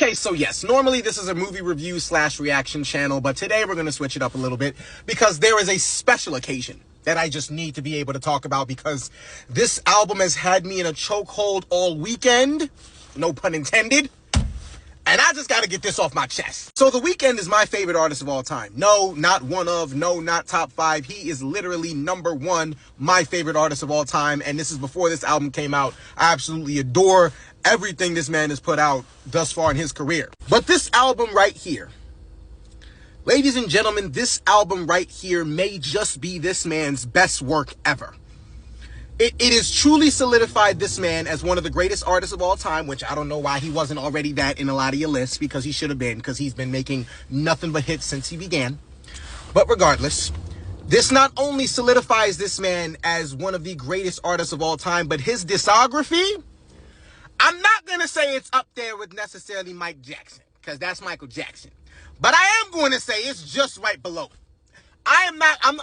Okay, so yes, normally this is a movie review slash reaction channel, but today we're going to switch it up a little bit because there is a special occasion that I just need to be able to talk about because this album has had me in a chokehold all weekend, no pun intended, and I just got to get this off my chest. So The Weeknd is my favorite artist of all time. No, not one of, no, not top 5. He is literally number 1, my favorite artist of all time, and this is before this album came out. I absolutely adore everything this man has put out thus far in his career. But this album right here, ladies and gentlemen, this album right here may just be this man's best work ever. It has truly solidified this man as one of the greatest artists of all time, which I don't know why he wasn't already that in a lot of your lists, because he should have been, because he's been making nothing but hits since he began. But regardless, this not only solidifies this man as one of the greatest artists of all time, but his discography, I'm not going to say it's up there with necessarily Mike Jackson, because that's Michael Jackson. But I am going to say it's just right below. I'm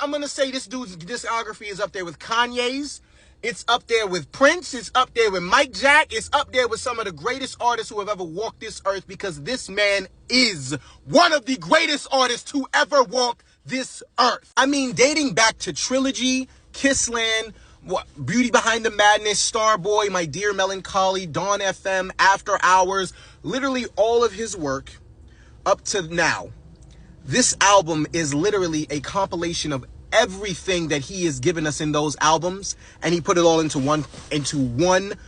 going to say this dude's discography is up there with Kanye's. It's up there with Prince. It's up there with Mike Jack. It's up there with some of the greatest artists who have ever walked this earth, because this man is one of the greatest artists to ever walk this earth. I mean, dating back to Trilogy, Kissland, Beauty Behind the Madness, Starboy, My Dear Melancholy, Dawn FM, After Hours, literally all of his work up to now. This album is literally a compilation of everything that he has given us in those albums, and he put it all into one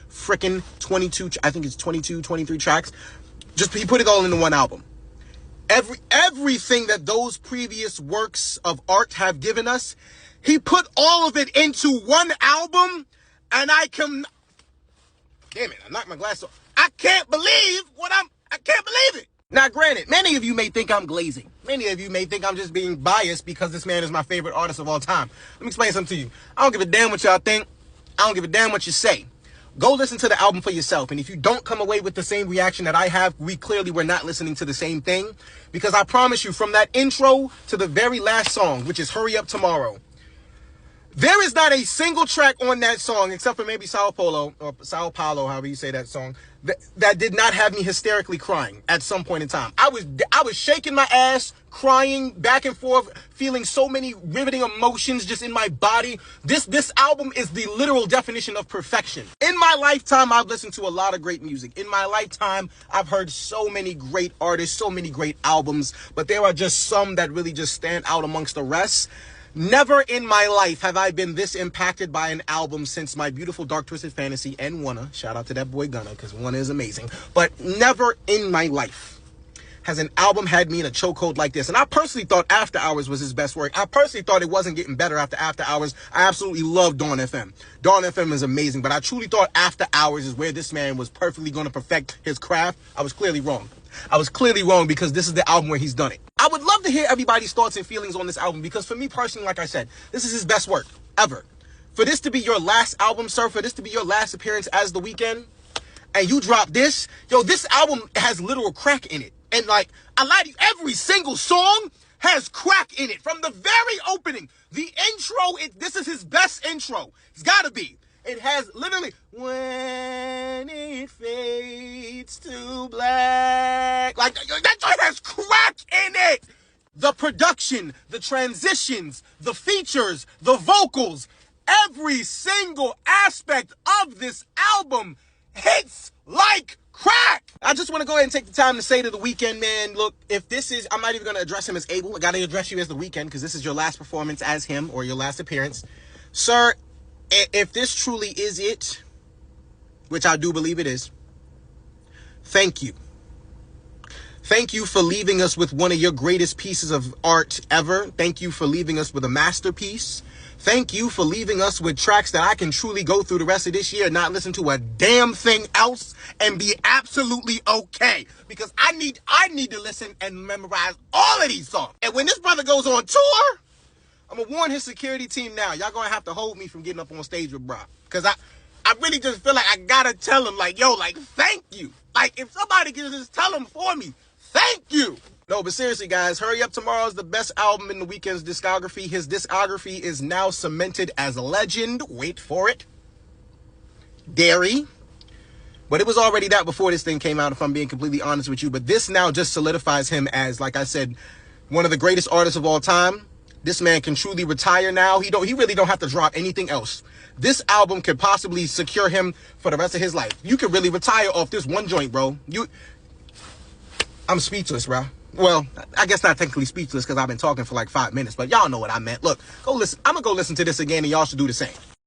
freaking 22, I think it's 22, 23 tracks. He put it all into one album. Everything that those previous works of art have given us, he put all of it into one album, and damn it, I knocked my glass off. I can't believe it. Now, granted, many of you may think I'm glazing. Many of you may think I'm just being biased because this man is my favorite artist of all time. Let me explain something to you. I don't give a damn what y'all think. I don't give a damn what you say. Go listen to the album for yourself. And if you don't come away with the same reaction that I have, we clearly were not listening to the same thing. Because I promise you, from that intro to the very last song, which is Hurry Up Tomorrow, there is not a single track on that song, except for maybe Sao Paulo, however you say that song, that did not have me hysterically crying at some point in time. I was shaking my ass, crying back and forth, feeling so many riveting emotions just in my body. This album is the literal definition of perfection. In my lifetime, I've listened to a lot of great music. In my lifetime, I've heard so many great artists, so many great albums, but there are just some that really just stand out amongst the rest. Never in my life have I been this impacted by an album since My Beautiful Dark Twisted Fantasy and Wanna. Shout out to that boy Gunna, because Wanna is amazing. But never in my life has an album had me in a chokehold like this. And I personally thought After Hours was his best work. I personally thought it wasn't getting better after Hours. I absolutely love Dawn FM. Dawn FM is amazing, but I truly thought After Hours is where this man was perfectly going to perfect his craft. I was clearly wrong. I was clearly wrong, because this is the album where he's done it. I would love to hear everybody's thoughts and feelings on this album, because for me personally, like I said, this is his best work ever. For this to be your last album, sir, for this to be your last appearance as The Weeknd, and you drop this, yo, this album has literal crack in it. And like, I lie to you, every single song has crack in it. From the very opening, the intro, this is his best intro. It's gotta be. It has literally, when it fades to black. Like, that joint has crack in it. The production, the transitions, the features, the vocals, every single aspect of this album hits like crack. I just want to go ahead and take the time to say to The Weeknd, man, look, if this is, I'm not even going to address him as Abel. I got to address you as The Weeknd, because this is your last performance as him, or your last appearance. Sir, if this truly is it, which I do believe it is, thank you. Thank you for leaving us with one of your greatest pieces of art ever. Thank you for leaving us with a masterpiece. Thank you for leaving us with tracks that I can truly go through the rest of this year and not listen to a damn thing else and be absolutely okay. Because I need to listen and memorize all of these songs. And when this brother goes on tour, I'm going to warn his security team now. Y'all going to have to hold me from getting up on stage with Brock. Because I really just feel like I got to tell him, like, yo, like, thank you. Like, if somebody can just tell him for me, thank you. No, but seriously, guys, Hurry Up Tomorrow is the best album in The Weeknd's discography. His discography is now cemented as a legend. Wait for it. Dairy, But it was already that before this thing came out, if I'm being completely honest with you. But this now just solidifies him as, like I said, one of the greatest artists of all time. This man can truly retire now. He really don't have to drop anything else. This album could possibly secure him for the rest of his life. You could really retire off this one joint, bro. I'm speechless, bro. Well, I guess not technically speechless because I've been talking for like 5 minutes, but y'all know what I meant. Look, go listen. I'm going to go listen to this again, and y'all should do the same.